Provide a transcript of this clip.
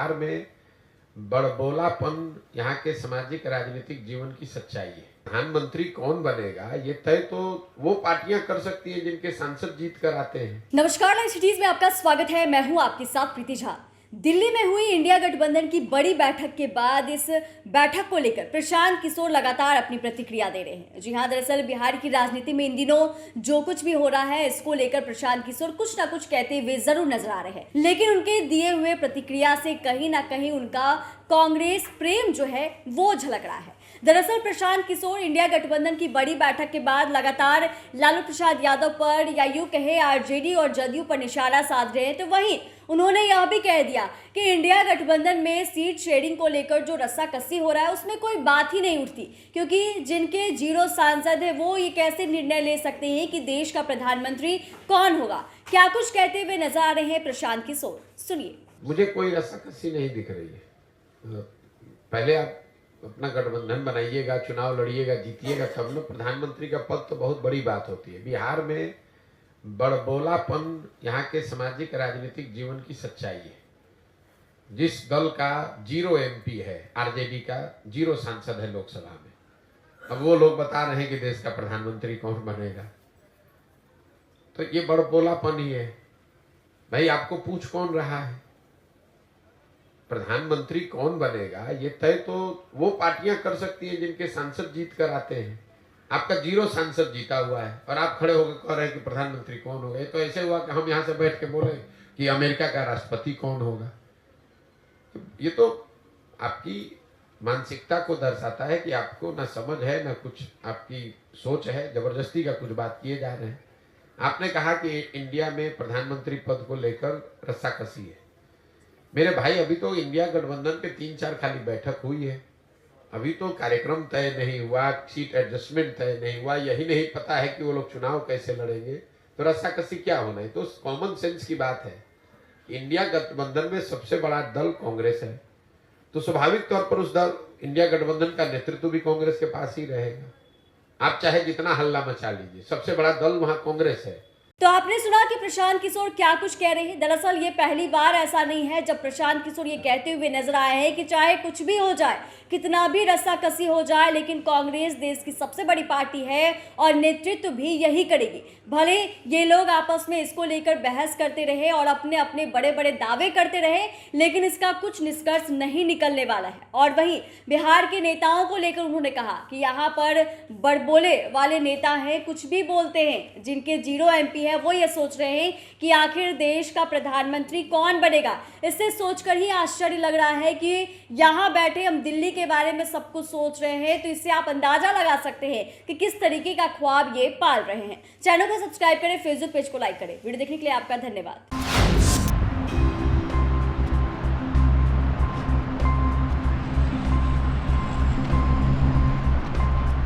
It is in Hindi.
बिहार में बड़बोलापन यहाँ के सामाजिक राजनीतिक जीवन की सच्चाई है। प्रधानमंत्री कौन बनेगा ये तय तो वो पार्टियां कर सकती हैं जिनके सांसद जीत कर आते हैं। नमस्कार, लाइव सिटीज में आपका स्वागत है। मैं हूं आपके साथ प्रीति झा। दिल्ली में हुई इंडिया गठबंधन की बड़ी बैठक के बाद इस बैठक को लेकर प्रशांत किशोर लगातार अपनी प्रतिक्रिया दे रहे हैं। जी हां, दरअसल बिहार की राजनीति में इन दिनों जो कुछ भी हो रहा है इसको लेकर प्रशांत किशोर कुछ ना कुछ कहते हुए जरूर नजर आ रहे हैं, लेकिन उनके दिए हुए प्रतिक्रिया से कहीं ना कहीं उनका कांग्रेस प्रेम जो है वो झलक रहा है। दरअसल प्रशांत किशोर इंडिया गठबंधन की बड़ी बैठक के बाद लगातार लालू प्रसाद यादव पर या यूं कहे आरजेडी और जदयू पर निशाना साध रहे हैं। तो वहीं उन्होंने यह भी कह दिया कि इंडिया गठबंधन में सीट शेयरिंग को लेकर जो रस्साकसी हो रहा है उसमें कोई बात ही नहीं उठती, क्योंकि जिनके 0 सांसद है वो ये कैसे निर्णय ले सकते हैं कि देश का प्रधानमंत्री कौन होगा। क्या कुछ कहते हुए नजर आ रहे हैं प्रशांत किशोर, सुनिए। मुझे कोई रस्साकसी नहीं दिख रही है। पहले आप अपना गठबंधन बनाइएगा, चुनाव लड़िएगा, जीतिएगा, तब न प्रधानमंत्री का पद तो बहुत बड़ी बात होती है। बिहार में बड़बोलापन यहाँ के सामाजिक राजनीतिक जीवन की सच्चाई है। जिस दल का 0 MP है, आरजेडी का 0 सांसद है लोकसभा में, अब वो लोग बता रहे हैं कि देश का प्रधानमंत्री कौन बनेगा, तो ये बड़बोलापन ही है। भाई आपको पूछ कौन रहा है? प्रधानमंत्री कौन बनेगा ये तय तो वो पार्टियां कर सकती हैं जिनके सांसद जीत कर आते हैं। आपका 0 सांसद जीता हुआ है और आप खड़े होकर कह रहे हैं कि प्रधानमंत्री कौन होगा। ये तो ऐसे हुआ कि हम यहाँ से बैठ के बोले कि अमेरिका का राष्ट्रपति कौन होगा। ये तो आपकी मानसिकता को दर्शाता है कि आपको ना समझ है ना कुछ आपकी सोच है, जबरदस्ती का कुछ बात किए जा रहे हैं। आपने कहा कि इंडिया में प्रधानमंत्री पद को लेकर रस्साकसी है। मेरे भाई, अभी तो इंडिया गठबंधन पे 3-4 खाली बैठक हुई है, अभी तो कार्यक्रम तय नहीं हुआ, सीट एडजस्टमेंट तय नहीं हुआ, यही नहीं पता है कि वो लोग चुनाव कैसे लड़ेंगे, तो रस्साकसी क्या होना है? तो कॉमन सेंस की बात है। इंडिया गठबंधन में सबसे बड़ा दल कांग्रेस है, तो स्वाभाविक तौर पर उस दल इंडिया गठबंधन का नेतृत्व भी कांग्रेस के पास ही रहेगा। आप चाहे जितना हल्ला मचा लीजिए, सबसे बड़ा दल वहां कांग्रेस है। तो आपने सुना कि प्रशांत किशोर क्या कुछ कह रहे हैं। दरअसल ये पहली बार ऐसा नहीं है जब प्रशांत किशोर ये कहते हुए नजर आए हैं कि चाहे कुछ भी हो जाए, कितना भी रस्साकसी हो जाए, लेकिन कांग्रेस देश की सबसे बड़ी पार्टी है और नेतृत्व भी यही करेगी। भले ये लोग आपस में इसको लेकर बहस करते रहे और अपने अपने बड़े बड़े दावे करते रहे, लेकिन इसका कुछ निष्कर्ष नहीं निकलने वाला है। और वहीं बिहार के नेताओं को लेकर उन्होंने कहा कि यहाँ पर बड़बोले वाले नेता हैं, कुछ भी बोलते हैं। जिनके 0 MP है वो ये सोच रहे हैं कि आखिर देश का प्रधानमंत्री कौन बनेगा। इससे सोचकर ही आश्चर्य लग रहा है कि यहाँ बैठे हम दिल्ली के बारे में सब कुछ सोच रहे हैं, तो इससे आप अंदाजा लगा सकते हैं कि किस तरीके का ख्वाब ये पाल रहे हैं। चैनल को सब्सक्राइब करें, फेसबुक पेज को लाइक करें। वीडियो देखने के लिए आपका धन्यवाद।